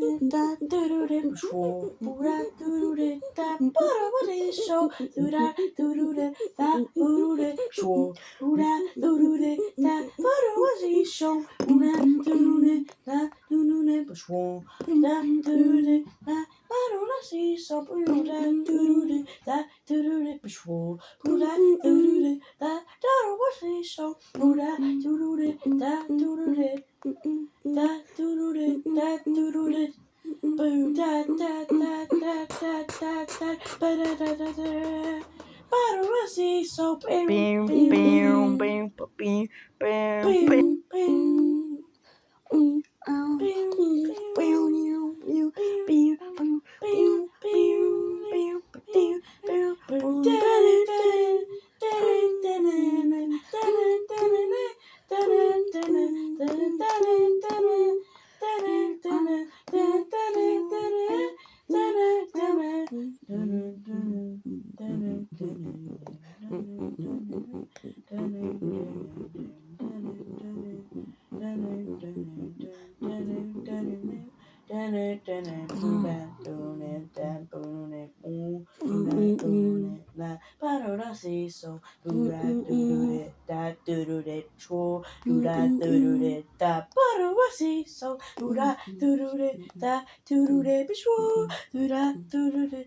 da doodle shoo, da doodle da bottle show, da doodle da doodle shoo, da doodle da bottle show, da doodle da doodle shoo, da doodle da bottle show, da doodle da doodle shoo, da doodle da bottle show, da doodle da doodle da doodle da doodle boo da da da da da da da ba da da da da bottle so bing Bing, bing bing, bing bing, bing, bing, bing bing. bing bing bing so Buddha doodle da doodle shoo da doodle da Butterwatty so Buddha doodle da doodle shoo Buddha doodle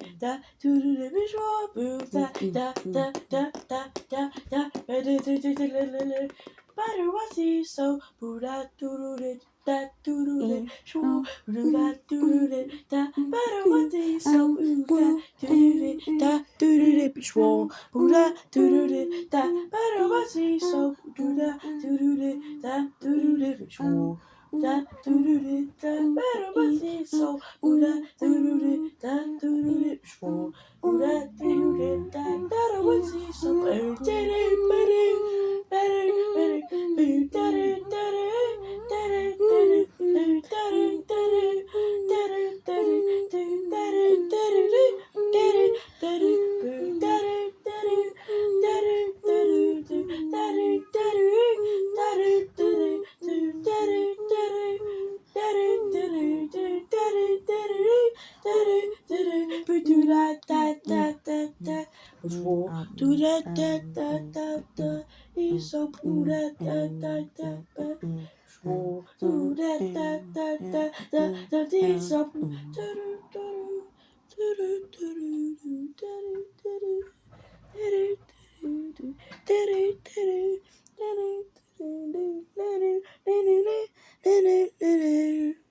da Butterwatty so Buddha doodle da doodle shoo da doodle da Butterwatty so Buddha doodle da doodle shoo Buddha doodle da Butterwatty so do da da da da da, he's so cool da da da da da. Do da da da da da da, he's so cool. Do do do do do do do do do do do do do do.